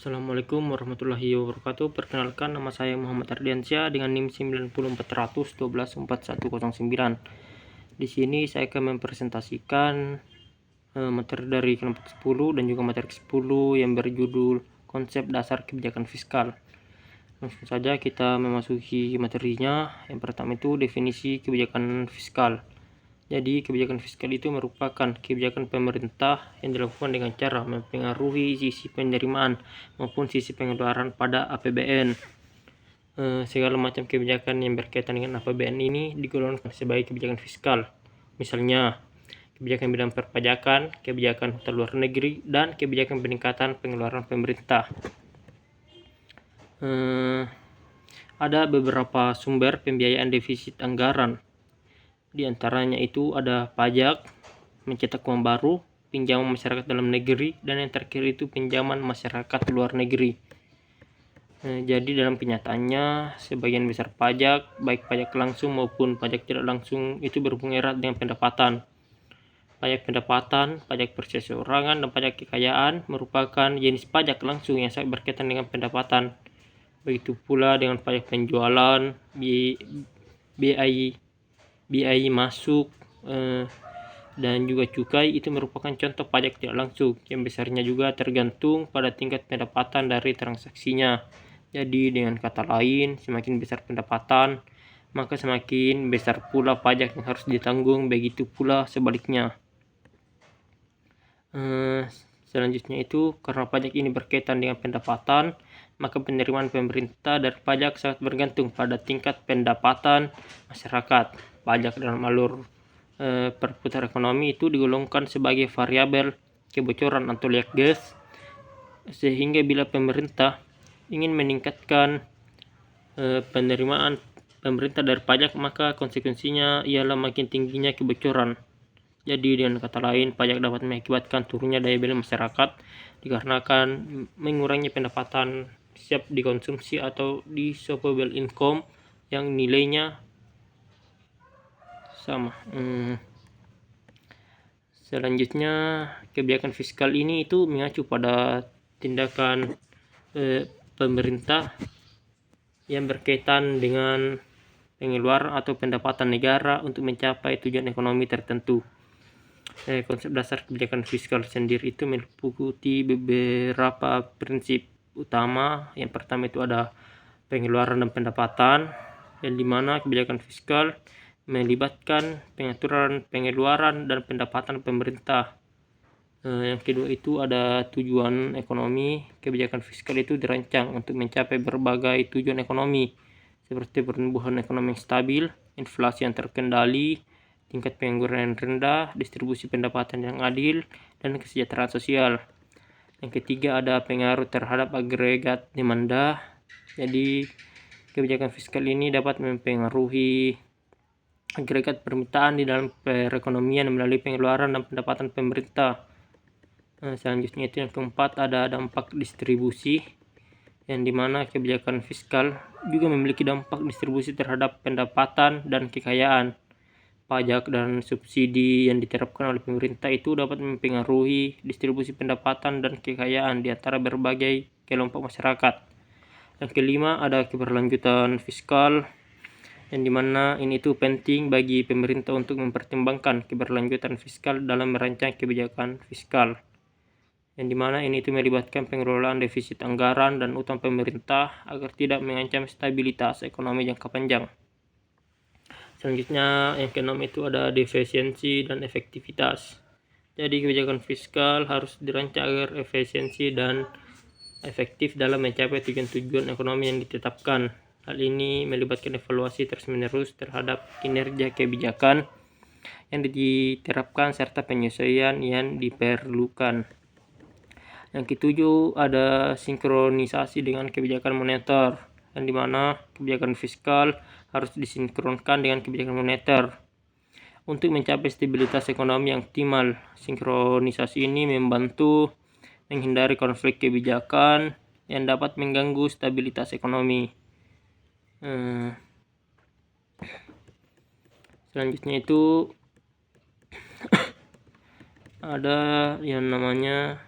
Assalamualaikum warahmatullahi wabarakatuh. Perkenalkan, nama saya Muhammad Ardiansyah dengan NIM 944124109. Di sini saya akan mempresentasikan materi dari kelompok 10 dan juga materi 10 yang berjudul konsep dasar kebijakan fiskal. Langsung saja kita memasuki materinya. Yang pertama itu definisi kebijakan fiskal. Jadi, kebijakan fiskal itu merupakan kebijakan pemerintah yang dilakukan dengan cara mempengaruhi sisi penerimaan maupun sisi pengeluaran pada APBN. Segala macam kebijakan yang berkaitan dengan APBN ini digolongkan sebagai kebijakan fiskal. Misalnya, kebijakan bidang perpajakan, kebijakan utang luar negeri, dan kebijakan peningkatan pengeluaran pemerintah. Ada beberapa sumber pembiayaan defisit anggaran. Di antaranya itu ada pajak, mencetak uang baru, pinjaman masyarakat dalam negeri, dan yang terakhir itu pinjaman masyarakat luar negeri. Jadi dalam kenyataannya, sebagian besar pajak, baik pajak langsung maupun pajak tidak langsung, itu berhubungan erat dengan pendapatan. Pajak pendapatan, pajak perseorangan, dan pajak kekayaan merupakan jenis pajak langsung yang sangat berkaitan dengan pendapatan. Begitu pula dengan pajak penjualan, biaya masuk, dan juga cukai itu merupakan contoh pajak tidak langsung yang besarnya juga tergantung pada tingkat pendapatan dari transaksinya. Jadi dengan kata lain, semakin besar pendapatan, maka semakin besar pula pajak yang harus ditanggung, begitu pula sebaliknya. Selanjutnya itu, karena pajak ini berkaitan dengan pendapatan, maka penerimaan pemerintah dari pajak sangat bergantung pada tingkat pendapatan masyarakat. Pajak dalam alur perputaran ekonomi itu digolongkan sebagai variabel kebocoran atau liabilitas, sehingga bila pemerintah ingin meningkatkan penerimaan pemerintah dari pajak, maka konsekuensinya ialah makin tingginya kebocoran. Jadi dengan kata lain, pajak dapat mengakibatkan turunnya daya beli masyarakat dikarenakan mengurangi pendapatan siap dikonsumsi atau disposable income yang nilainya sama. Selanjutnya, kebijakan fiskal ini itu mengacu pada tindakan pemerintah yang berkaitan dengan pengeluaran atau pendapatan negara untuk mencapai tujuan ekonomi tertentu. Konsep dasar kebijakan fiskal sendiri itu meliputi beberapa prinsip utama. Yang pertama itu ada pengeluaran dan pendapatan, yang dimana kebijakan fiskal melibatkan pengaturan pengeluaran dan pendapatan pemerintah. Yang kedua itu ada tujuan ekonomi. Kebijakan fiskal itu dirancang untuk mencapai berbagai tujuan ekonomi seperti pertumbuhan ekonomi yang stabil, inflasi yang terkendali, tingkat pengangguran yang rendah, distribusi pendapatan yang adil, dan kesejahteraan sosial. Yang ketiga ada pengaruh terhadap agregat demanda. Jadi kebijakan fiskal ini dapat mempengaruhi agregat permintaan di dalam perekonomian melalui pengeluaran dan pendapatan pemerintah. Selanjutnya itu yang keempat ada dampak distribusi, yang dimana kebijakan fiskal juga memiliki dampak distribusi terhadap pendapatan dan kekayaan. Pajak dan subsidi yang diterapkan oleh pemerintah itu dapat mempengaruhi distribusi pendapatan dan kekayaan di antara berbagai kelompok masyarakat. Yang kelima ada keberlanjutan fiskal, yang dimana ini itu penting bagi pemerintah untuk mempertimbangkan keberlanjutan fiskal dalam merancang kebijakan fiskal, yang dimana ini itu melibatkan pengelolaan defisit anggaran dan utang pemerintah agar tidak mengancam stabilitas ekonomi jangka panjang. Selanjutnya yang keenam itu ada defisiensi dan efektivitas. Jadi kebijakan fiskal harus dirancang agar efisiensi dan efektif dalam mencapai tujuan-tujuan ekonomi yang ditetapkan. Hal ini melibatkan evaluasi terus-menerus terhadap kinerja kebijakan yang diterapkan serta penyesuaian yang diperlukan. Yang ketujuh ada sinkronisasi dengan kebijakan moneter, yang dimana kebijakan fiskal harus disinkronkan dengan kebijakan moneter untuk mencapai stabilitas ekonomi yang optimal. Sinkronisasi ini membantu menghindari konflik kebijakan yang dapat mengganggu stabilitas ekonomi. Selanjutnya itu ada yang namanya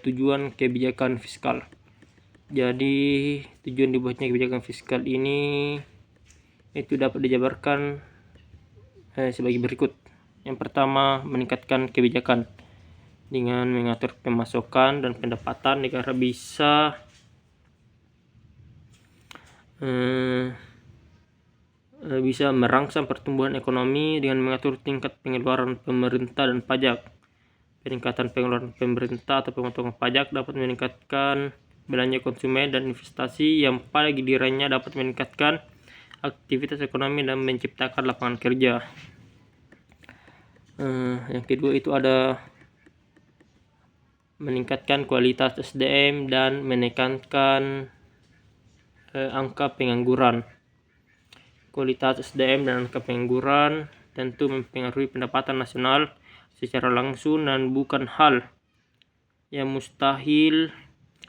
tujuan kebijakan fiskal. Jadi tujuan dibuatnya kebijakan fiskal ini itu dapat dijabarkan sebagai berikut. Yang pertama, meningkatkan kebijakan. Dengan mengatur pemasukan dan pendapatan, negara bisa merangsang pertumbuhan ekonomi dengan mengatur tingkat pengeluaran pemerintah dan pajak. Peningkatan pengeluaran pemerintah atau pemotongan pajak dapat meningkatkan belanja konsumen dan investasi yang pada gilirannya dapat meningkatkan aktivitas ekonomi dan menciptakan lapangan kerja. Yang kedua itu ada meningkatkan kualitas SDM dan menekankan angka pengangguran. Kualitas SDM dan angka pengangguran tentu mempengaruhi pendapatan nasional secara langsung dan bukan hal yang mustahil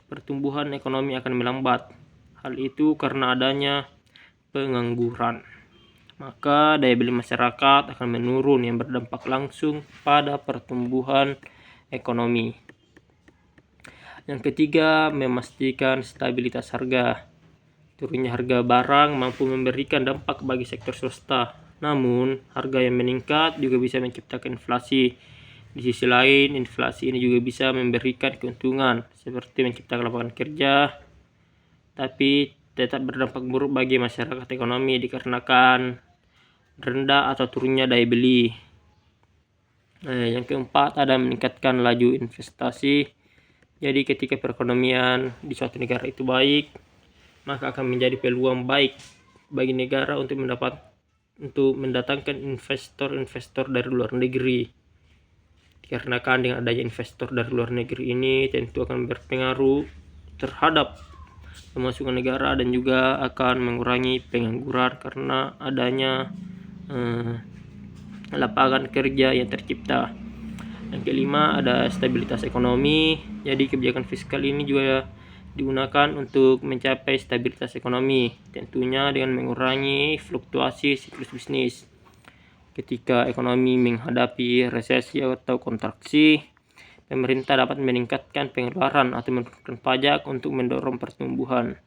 pertumbuhan ekonomi akan melambat. Hal itu karena adanya pengangguran. Maka daya beli masyarakat akan menurun yang berdampak langsung pada pertumbuhan ekonomi. Yang ketiga, memastikan stabilitas harga. Turunnya harga barang mampu memberikan dampak bagi sektor swasta. Namun, harga yang meningkat juga bisa menciptakan inflasi. Di sisi lain, inflasi ini juga bisa memberikan keuntungan seperti menciptakan lapangan kerja, tapi tetap berdampak buruk bagi masyarakat ekonomi dikarenakan rendah atau turunnya daya beli. Yang keempat, ada meningkatkan laju investasi. Jadi ketika perekonomian di suatu negara itu baik, maka akan menjadi peluang baik bagi negara untuk mendatangkan investor-investor dari luar negeri. Dikarenakan dengan adanya investor dari luar negeri ini tentu akan berpengaruh terhadap pemasukan negara dan juga akan mengurangi pengangguran karena adanya lapangan kerja yang tercipta. Yang kelima, ada stabilitas ekonomi. Jadi kebijakan fiskal ini juga digunakan untuk mencapai stabilitas ekonomi, tentunya dengan mengurangi fluktuasi siklus bisnis. Ketika ekonomi menghadapi resesi atau kontraksi, pemerintah dapat meningkatkan pengeluaran atau menurunkan pajak untuk mendorong pertumbuhan.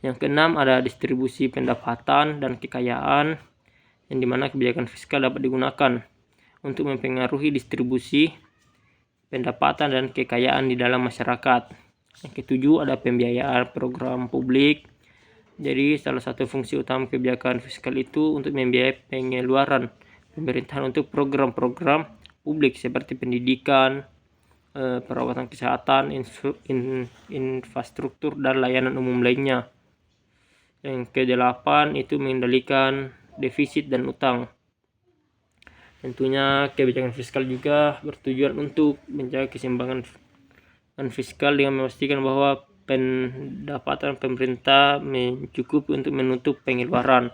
Yang keenam, ada distribusi pendapatan dan kekayaan, yang dimana kebijakan fiskal dapat digunakan untuk mempengaruhi distribusi pendapatan dan kekayaan di dalam masyarakat. Yang ketujuh, ada pembiayaan program publik. Jadi salah satu fungsi utama kebijakan fiskal itu untuk membiayai pengeluaran pemerintahan untuk program-program publik seperti pendidikan, perawatan kesehatan, infrastruktur dan layanan umum lainnya. Yang kedelapan itu mengendalikan defisit dan utang. Tentunya kebijakan fiskal juga bertujuan untuk menjaga keseimbangan fiskal dengan memastikan bahwa pendapatan pemerintah mencukupi untuk menutup pengeluaran.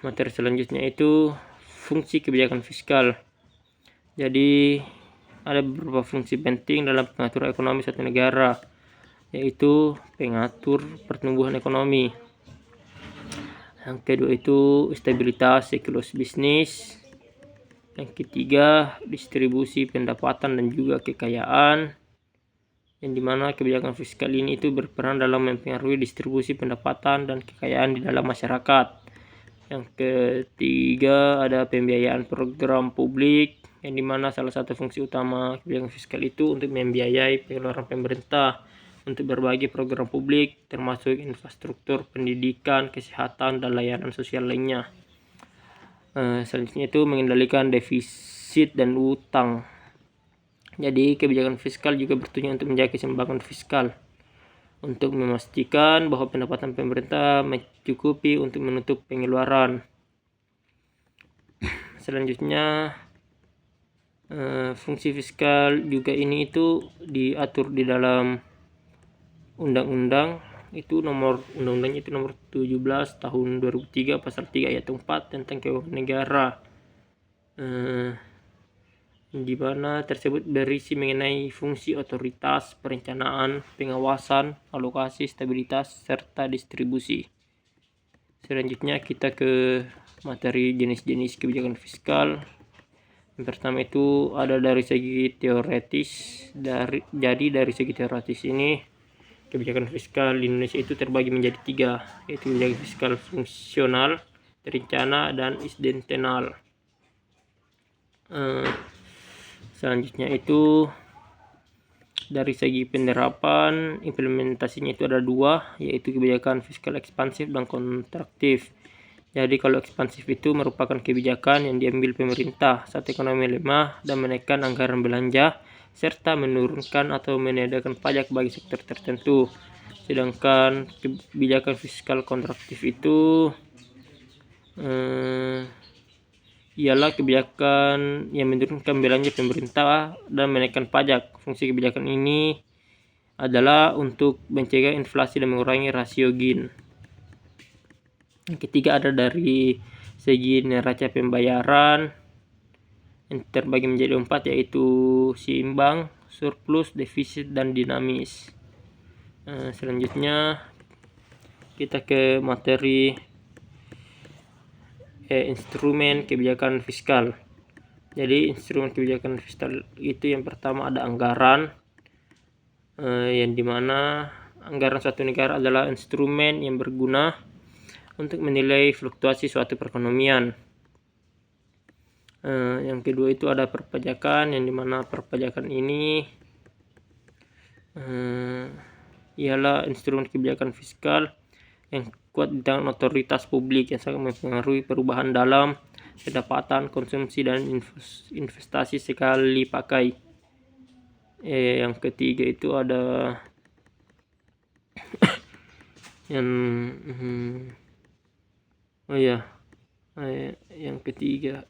Materi selanjutnya itu fungsi kebijakan fiskal. Jadi ada beberapa fungsi penting dalam pengaturan ekonomi suatu negara, yaitu pengatur pertumbuhan ekonomi. Yang kedua itu stabilitas siklus bisnis. Yang ketiga, distribusi pendapatan dan juga kekayaan, yang dimana kebijakan fiskal ini itu berperan dalam mempengaruhi distribusi pendapatan dan kekayaan di dalam masyarakat. Yang ketiga, ada pembiayaan program publik, yang dimana salah satu fungsi utama kebijakan fiskal itu untuk membiayai pengeluaran pemerintah untuk berbagai program publik termasuk infrastruktur, pendidikan, kesehatan, dan layanan sosial lainnya. Selanjutnya itu mengendalikan defisit dan utang. Jadi kebijakan fiskal juga bertujuan untuk menjaga keseimbangan fiskal untuk memastikan bahwa pendapatan pemerintah mencukupi untuk menutup pengeluaran. Selanjutnya fungsi fiskal juga ini itu diatur di dalam undang-undang itu undang-undangnya itu nomor 17 tahun 2003 pasal 3 ayat 4 tentang keuangan negara, di mana tersebut berisi mengenai fungsi otoritas perencanaan, pengawasan, alokasi, stabilitas, serta distribusi. Selanjutnya kita ke materi jenis-jenis kebijakan fiskal. Yang pertama itu ada dari segi teoretis. Jadi dari segi teoretis ini kebijakan fiskal di Indonesia itu terbagi menjadi 3, yaitu kebijakan fiskal fungsional, terencana, dan insidental. Selanjutnya itu dari segi penerapan, implementasinya itu ada 2, yaitu kebijakan fiskal ekspansif dan kontraktif. Jadi kalau ekspansif itu merupakan kebijakan yang diambil pemerintah saat ekonomi lemah dan menekan anggaran belanja serta menurunkan atau meniadakan pajak bagi sektor tertentu. Sedangkan kebijakan fiskal kontraktif itu ialah kebijakan yang menurunkan belanja pemerintah dan menaikkan pajak. Fungsi kebijakan ini adalah untuk mencegah inflasi dan mengurangi rasio Gini. Yang ketiga ada dari segi neraca pembayaran yang terbagi menjadi 4, yaitu seimbang, surplus, defisit, dan dinamis. Selanjutnya kita ke materi instrumen kebijakan fiskal. Jadi instrumen kebijakan fiskal itu yang pertama ada anggaran, yang dimana anggaran suatu negara adalah instrumen yang berguna untuk menilai fluktuasi suatu perekonomian. Yang kedua itu ada perpajakan, yang dimana perpajakan ini ialah instrumen kebijakan fiskal yang kuat di tangan otoritas publik yang sangat mempengaruhi perubahan dalam pendapatan, konsumsi, dan investasi sekali pakai. Yang ketiga itu ada yang ketiga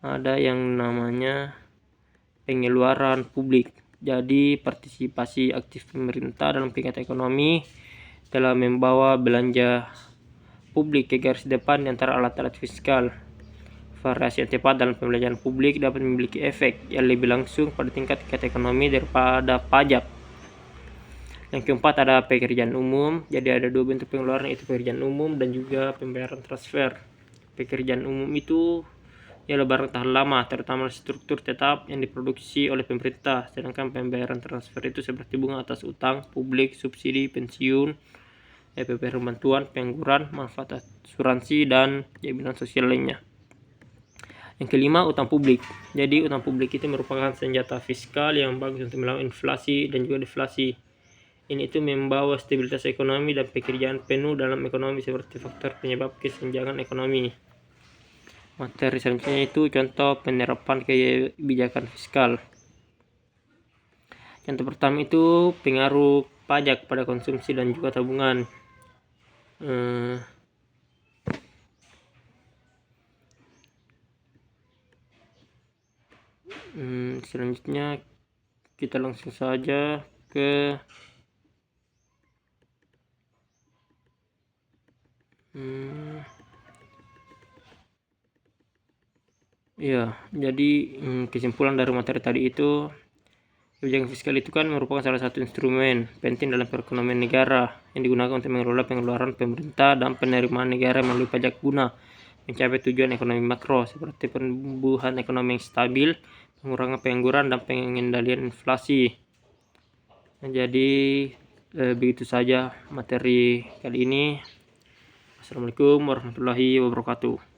ada yang namanya pengeluaran publik. Jadi partisipasi aktif pemerintah dalam kegiatan ekonomi telah membawa belanja publik ke garis depan di antara alat-alat fiskal. Variasi yang tepat dalam pembelanjaan publik dapat memiliki efek yang lebih langsung pada tingkat ekonomi daripada pajak. Yang keempat ada pekerjaan umum. Jadi ada 2 bentuk pengeluaran, yaitu pekerjaan umum dan juga pembayaran transfer. Pekerjaan umum itu ialah barang tahan lama, terutama struktur tetap yang diproduksi oleh pemerintah. Sedangkan pembayaran transfer itu seperti bunga atas utang publik, subsidi, pensiun, pemberian bantuan, pengangguran, manfaat asuransi, dan jaminan sosial lainnya. Yang kelima, utang publik. Jadi utang publik itu merupakan senjata fiskal yang bagus untuk melawan inflasi dan juga deflasi. Ini itu membawa stabilitas ekonomi dan pekerjaan penuh dalam ekonomi seperti faktor penyebab kesenjangan ekonomi. Materi selanjutnya itu contoh penerapan kebijakan fiskal. Contoh pertama itu pengaruh pajak pada konsumsi dan juga tabungan. Selanjutnya kita langsung saja ke jadi kesimpulan dari materi tadi itu, kebijakan fiskal itu kan merupakan salah satu instrumen penting dalam perekonomian negara yang digunakan untuk mengelola pengeluaran pemerintah dan penerimaan negara melalui pajak guna mencapai tujuan ekonomi makro seperti pertumbuhan ekonomi yang stabil, pengurangan pengangguran, dan pengendalian inflasi. Jadi begitu saja materi kali ini. Assalamualaikum warahmatullahi wabarakatuh.